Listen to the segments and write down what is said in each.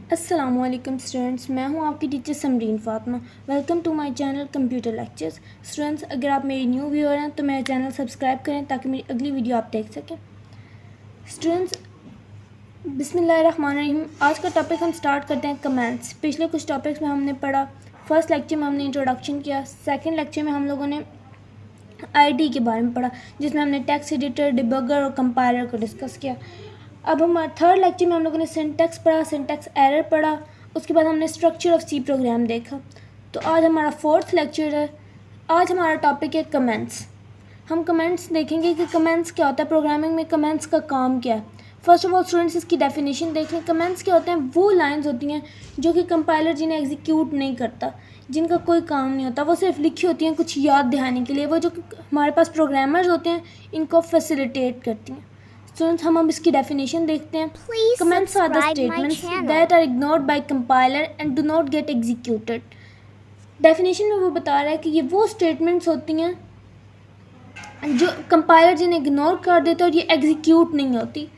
अस्सलामुअलैकुम स्टूडेंट्स, मैं हूं आपकी teacher Samreen Fatima. Welcome to my channel computer lectures. Students, अगर आप मेरी न्यू व्यूअर हैं तो मेरा चैनल सब्सक्राइब करें ताकि मेरी अगली वीडियो आप देख सकें। स्टूडेंट्स, बिस्मिल्लाहिर्रहमानिर्रहीम। आज का टॉपिक हम स्टार्ट करते हैं कमेंट्स। पिछले कुछ टॉपिक्स में हमने पढ़ा। फर्स्ट लेक्चर में हमने इंट्रोडक्शन किया। सेकेंड लेक्चर में हम लोगों ने आईडी के बारे में पढ़ा, जिसमें हमने टेक्स्ट एडिटर, डिबगर और कंपाइलर को डिस्कस किया। अब हमारा थर्ड लेक्चर में हम लोगों ने सिंटैक्स पढ़ा, सिंटैक्स एरर पढ़ा। उसके बाद हमने स्ट्रक्चर ऑफ सी प्रोग्राम देखा। तो आज हमारा फोर्थ लेक्चर है। आज हमारा टॉपिक है कमेंट्स। हम कमेंट्स देखेंगे कि कमेंट्स क्या होता है, प्रोग्रामिंग में कमेंट्स का काम क्या है। फर्स्ट ऑफ ऑल स्टूडेंट्स, इसकी डेफिनेशन देख लें। कमेंट्स क्या होते हैं? वो लाइंस होती हैं जो कि कंपाइलर जिन्हें एग्जीक्यूट नहीं करता, जिनका कोई काम नहीं होता, वो सिर्फ लिखी होती हैं कुछ याद दिलाने के लिए। वो जो हमारे पास प्रोग्रामर्स होते हैं, इनको फैसिलिटेट करती हैं। स्टूडेंट्स, हम अब इसकी डेफिनेशन देखते हैं। Comments are the statements that are ignored by compiler and do not get executed. Definition में वो बता रहा है कि ये वो स्टेटमेंट्स होती हैं जो कंपाइलर जिन्हें इग्नोर कर देते हैं और ये एग्जीक्यूट नहीं होती।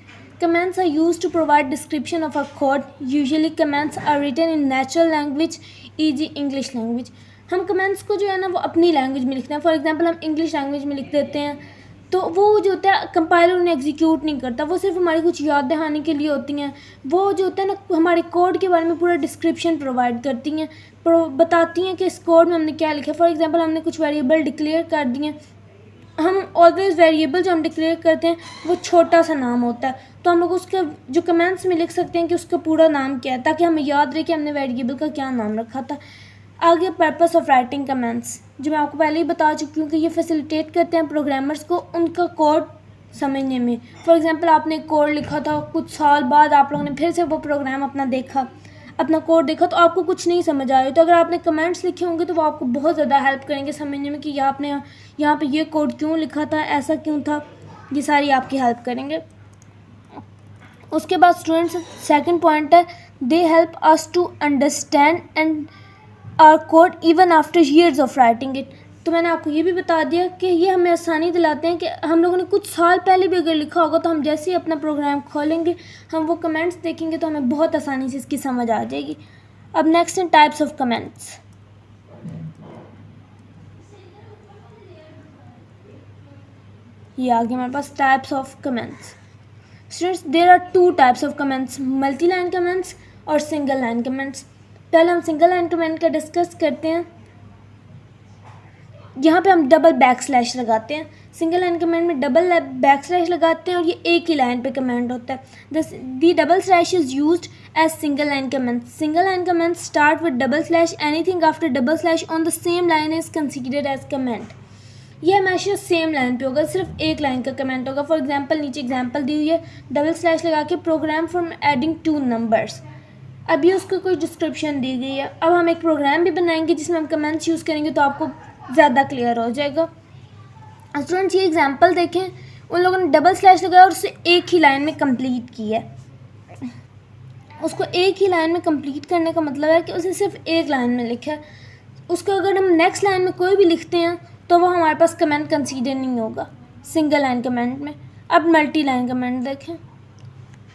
Commands are used to provide description of a code. Usually commands are written in natural language, e.g. English language. हम commands को जो है ना वो अपनी लैंग्वेज में लिखते हैं। फॉर एग्जांपल हम इंग्लिश लैंग्वेज में लिख देते हैं, तो वो जो होता है कंपाइलर उन्हें एग्जीक्यूट नहीं करता, वो सिर्फ हमारी कुछ याद दहानी के लिए होती हैं। वो जो होता है ना हमारे कोड के बारे में पूरा डिस्क्रिप्शन प्रोवाइड करती हैं, बताती हैं कि इस कोड में हमने क्या लिखा है। फॉर एग्जांपल हमने कुछ वेरिएबल डिक्लेयर कर दिए। हम ऑलवेज वेरिएबल जो हम डिक्लेयर करते हैं वो छोटा सा नाम होता है, तो हम लोग उसके जो कमेंट्स में लिख सकते हैं कि उसका पूरा नाम क्या है, ताकि हमें याद रहे कि हमने वेरिएबल का क्या नाम रखा था। आगे पर्पस ऑफ राइटिंग कमेंट्स, जो मैं आपको पहले ही बता चुकी हूँ कि ये फैसिलिटेट करते हैं प्रोग्रामर्स को उनका कोड समझने में। फॉर एग्जांपल आपने कोड लिखा था, कुछ साल बाद आप लोगों ने फिर से वो प्रोग्राम अपना कोड देखा, तो आपको कुछ नहीं समझ आया, तो अगर आपने कमेंट्स लिखे होंगे तो वो आपको बहुत ज़्यादा हेल्प करेंगे समझने में कि आपने यहाँ पे ये कोड क्यों लिखा था, ऐसा क्यों था। ये सारी आपकी हेल्प करेंगे। उसके बाद स्टूडेंट्स, सेकंड पॉइंट है they help us to understand and our code even after years of writing it. तो मैंने आपको ये भी बता दिया कि ये हमें आसानी दिलाते हैं कि हम लोगों ने कुछ साल पहले भी अगर लिखा होगा तो हम जैसे ही अपना प्रोग्राम खोलेंगे, हम वो कमेंट्स देखेंगे तो हमें बहुत आसानी से इसकी समझ आ जाएगी। अब नेक्स्ट है टाइप्स ऑफ कमेंट्स। ये आगे हमारे पास types of comments. Students, there are two types of comments, multi line comments और सिंगल लाइन कमेंट्स। पहले हम सिंगल लाइन कमेंट का डिस्कस करते हैं। यहाँ पे हम डबल बैक स्लैश लगाते हैं। सिंगल लाइन कमेंट में डबल बैक स्लैश लगाते हैं और ये एक ही लाइन पे कमेंट होता है। The double slash is used as single line comment. Single line comment start with double slash. Anything after double slash on the same line is considered as comment. ये हमेशा सेम लाइन पे होगा, सिर्फ एक line का comment होगा। For example नीचे example दी हुई है, डबल स्लैश लगा के program from adding two numbers. अभी उसको कोई डिस्क्रिप्शन दी गई है। अब हम एक प्रोग्राम भी बनाएंगे जिसमें हम कमेंट्स यूज़ करेंगे तो आपको ज़्यादा क्लियर हो जाएगा। स्टूडेंट्स, ये एग्जांपल देखें, उन लोगों ने डबल स्लैश लगाया और उसे एक ही लाइन में कंप्लीट किया है। उसको एक ही लाइन में कंप्लीट करने का मतलब है कि उसे सिर्फ एक लाइन में लिखा है। उसको अगर हम नेक्स्ट लाइन में कोई भी लिखते हैं तो वो हमारे पास कमेंट कंसीडर नहीं होगा सिंगल लाइन कमेंट में। अब मल्टी लाइन कमेंट देखें।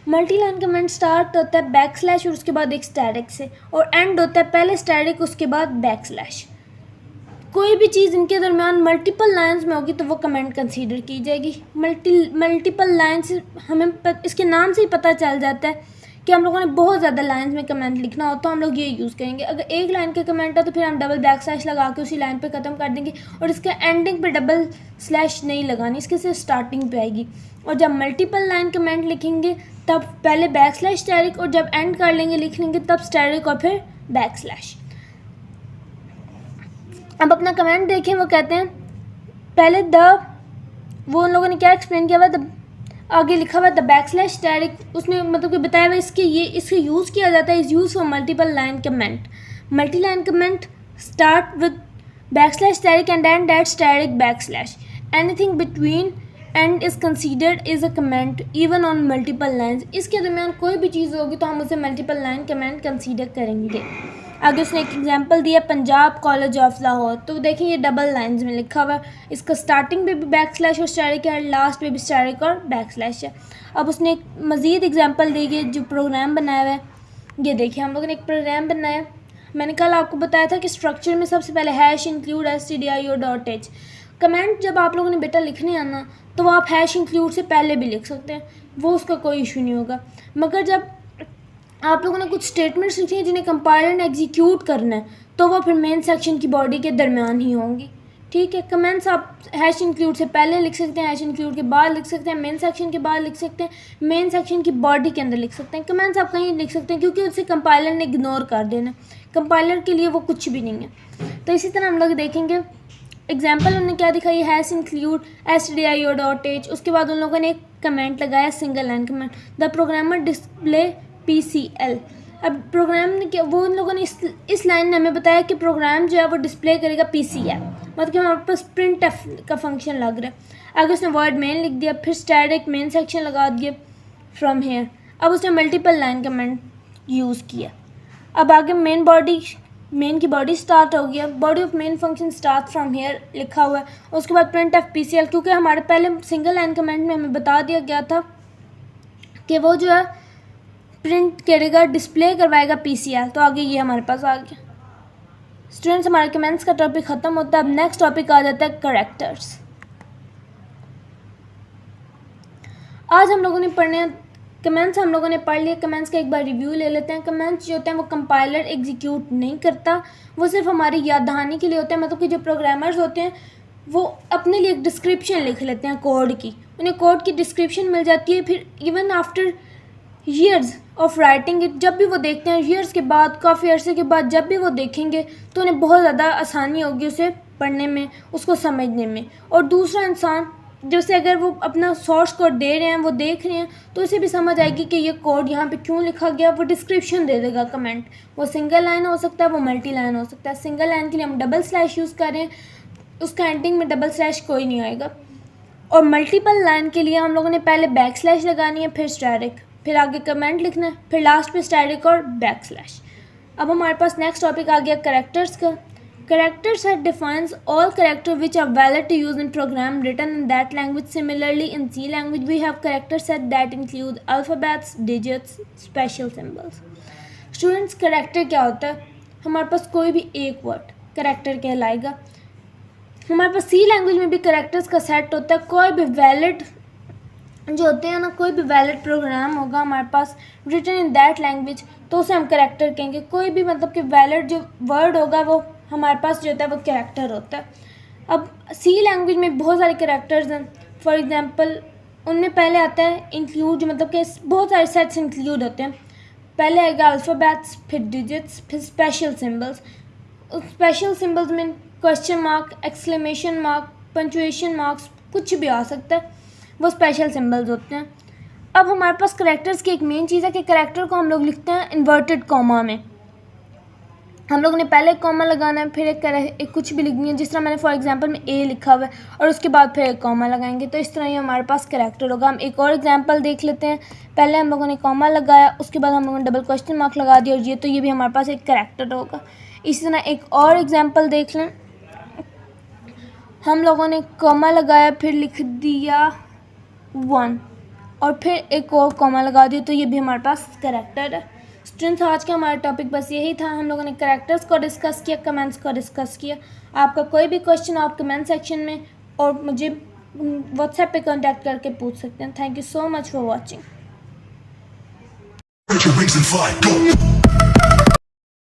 मल्टी लाइन कमेंट स्टार्ट होता है बैक स्लैश और उसके बाद एक स्टैटिक से, और एंड होता है पहले स्टैटिक उसके बाद बैक स्लैश। कोई भी चीज़ इनके दरमियान मल्टीपल लाइंस में होगी तो वो कमेंट कंसीडर की जाएगी। मल्टीपल लाइंस हमें इसके नाम से ही पता चल जाता है कि हम लोगों ने बहुत ज़्यादा लाइंस में कमेंट लिखना हो तो हम लोग ये यूज़ करेंगे। अगर एक लाइन का कमेंट है तो फिर हम डबल बैक स्लैश लगा के उसी लाइन पे ख़त्म कर देंगे, और इसके एंडिंग पे डबल स्लैश नहीं लगानी, इसके सिर्फ स्टार्टिंग पे आएगी। और जब मल्टीपल लाइन कमेंट लिखेंगे तब पहले बैक स्लैश स्टैटिक, और जब एंड कर लेंगे लिख लेंगे तब स्टैटिक और फिर बैक स्लैश। अब अपना कमेंट देखें, वो कहते हैं पहले वो उन लोगों ने क्या एक्सप्लेन किया हुआ, आगे लिखा हुआ द बैक स्लैश स्टैटिक, उसमें मतलब कि बताया हुआ इसके यूज़ किया जाता है, is use for multiple line comment. Multi line comment start with back slash asterisk and end at asterisk back slash. Anything between and is considered is a comment even on multiple lines. इसके दरमियान कोई भी चीज़ होगी तो हम उसे multiple line comment consider करेंगे। आगे उसने एक एग्जांपल दिया पंजाब कॉलेज ऑफ लाहौर, तो देखिए ये डबल लाइंस में लिखा हुआ है, इसका स्टार्टिंग पे भी बैक स्लैश और स्टैटिक है, लास्ट पे भी स्टैटिक और बैक स्लैश है। अब उसने एक मज़ीद एग्जांपल दी है जो प्रोग्राम बनाया हुआ है, ये देखिए हम लोगों ने एक प्रोग्राम बनाया। मैंने कल आपको बताया था कि स्ट्रक्चर में सबसे पहले हैश इंक्लूड stdio.h कमेंट जब आप लोगों ने बेटा लिखने आना तो वो आप हैश इंक्लूड से पहले भी लिख सकते हैं, वो उसका कोई इशू नहीं होगा। मगर जब आप लोगों ने कुछ स्टेटमेंट्स लिखी हैं जिन्हें कंपाइलर ने एग्जीक्यूट करना है तो वो फिर मेन सेक्शन की बॉडी के दरमियान ही होंगी। ठीक है, कमेंट्स आप हैश इंक्लूड से पहले लिख सकते हैं, हैश इंक्लूड के बाद लिख सकते हैं, मेन सेक्शन के बाद लिख सकते हैं, मेन सेक्शन की बॉडी के अंदर लिख सकते हैं। कमेंट्स आप कहीं लिख सकते हैं क्योंकि उससे कंपाइलर ने इग्नोर कर देना, कंपाइलर के लिए वो कुछ भी नहीं है। तो इसी तरह हम लोग देखेंगे एग्जाम्पल उन्होंने क्या दिखाई, हैश इंक्लूड stdio.h, उसके बाद उन लोगों ने एक कमेंट लगाया single line comment, the programmer display PCL। अब प्रोग्राम ने क्या, वो उन लोगों ने इस लाइन ने हमें बताया कि प्रोग्राम जो है वो डिस्प्ले करेगा PCL, मतलब कि हमारे पास प्रिंट का फंक्शन लग रहा है। आगे उसने वर्ड मेन लिख दिया, फिर स्टैटिक मेन सेक्शन लगा दिया फ्रॉम हेयर। अब उसने मल्टीपल लाइन कमेंट यूज़ किया। अब आगे मेन की बॉडी स्टार्ट हो गया, body of main function start from here लिखा हुआ है। उसके बाद प्रिंट ऑफ PCL, क्योंकि हमारे पहले सिंगल लाइन कमेंट में हमें बता दिया गया था कि वो जो है प्रिंट करेगा, डिस्प्ले करवाएगा PCL, तो आगे ये हमारे पास आ गया। स्टूडेंट्स हमारे कमेंट्स का टॉपिक ख़त्म होता है। अब नेक्स्ट टॉपिक आ जाता है करेक्टर्स। आज हम लोगों ने पढ़ने कमेंट्स हम लोगों ने पढ़ लिए। कमेंट्स का एक बार रिव्यू ले लेते हैं। कमेंट्स जो होते हैं वो कंपाइलर एग्जीक्यूट नहीं करता, वो सिर्फ हमारी याद दहानी के लिए होते हैं। मतलब कि जो प्रोग्रामर्स होते हैं वो अपने लिए एक डिस्क्रिप्शन लिख लेते हैं कोड की, उन्हें कोड की डिस्क्रिप्शन मिल जाती है। फिर even after years of writing it, जब भी वो देखते हैं ईयर्स के बाद, काफ़ी अरसे के बाद जब भी वो देखेंगे तो उन्हें बहुत ज़्यादा आसानी होगी उसे पढ़ने में, उसको समझने में। और दूसरा इंसान जैसे अगर वो अपना सोर्स कोड दे रहे हैं, वो देख रहे हैं, तो उसे भी समझ आएगी कि ये कोड यहाँ पे क्यों लिखा गया। वो डिस्क्रिप्शन दे देगा कमेंट, वो सिंगल लाइन हो सकता है, वो मल्टी लाइन हो सकता है। सिंगल लाइन के लिए हम डबल स्लैश यूज़ कर रहे हैं, उसका एंडिंग में डबल स्लैश कोई नहीं आएगा। और मल्टीपल लाइन के लिए हम लोगों ने पहले बैक स्लैश लगानी है, फिर स्टैटिक, फिर आगे कमेंट लिखना है, फिर लास्ट पे स्टैटिक और बैक स्लैश। अब हमारे पास नेक्स्ट टॉपिक आ गया करेक्टर्स का। Character set defines all characters which are valid to use in program written in that language. Similarly, in C language, we have character set that include alphabets, digits, special symbols. Students, character क्या होता है? हमारे पास कोई भी एक word character कहलाएगा। हमारे पास C language में भी characters का सेट होता है। कोई भी वैलिड जो होते हैं ना, कोई भी वैलिड प्रोग्राम होगा हमारे पास रिटन इन दैट लैंग्वेज, तो उसे हम कैरेक्टर कहेंगे। कोई भी मतलब कि वैलिड जो वर्ड होगा वो हमारे पास जो होता है वो कैरेक्टर होता है। अब सी लैंग्वेज में बहुत सारे कैरेक्टर्स हैं। फॉर एग्जांपल उनमें पहले आता है इंक्लूड, जो मतलब कि बहुत सारे सेट्स इंक्लूड होते हैं। पहले आएगा अल्फ़ाबेट्स, फिर डिजिट्स, फिर स्पेशल सिम्बल्स। उस स्पेशल सिम्बल्स में question mark, exclamation mark, punctuation marks, कुछ भी आ सकता है, वो स्पेशल सिम्बल्स होते हैं। अब हमारे पास कैरेक्टर्स की एक मेन चीज़ है कि कैरेक्टर को हम लोग लिखते हैं इन्वर्टेड कॉमा में। हम लोग ने पहले एक कॉमा लगाना है, फिर एक कुछ भी लिखनी है, जिस तरह मैंने फॉर एग्जांपल में ए लिखा हुआ है, और उसके बाद फिर एक कॉमा लगाएंगे, तो इस तरह ही हमारे पास कैरेक्टर होगा। हम एक और एग्जांपल देख लेते हैं। पहले हम लोगों ने कॉमा लगाया, उसके बाद हम लोगों ने डबल क्वेश्चन मार्क लगा दिया, और ये भी हमारे पास एक कैरेक्टर होगा। इसी तरह एक और एग्जाम्पल देख लें। हम लोगों ने कॉमा लगाया, फिर लिख दिया 1, और फिर एक और कॉमा लगा दिया, तो ये भी हमारे पास कैरेक्टर है। स्टूडेंट्स, आज का हमारा टॉपिक बस यही था। हम लोगों ने कैरेक्टर्स को डिस्कस किया, कमेंट्स को डिस्कस किया। आपका कोई भी क्वेश्चन आप कमेंट सेक्शन में और मुझे व्हाट्सएप पे कांटेक्ट करके पूछ सकते हैं। Thank you so much for watching.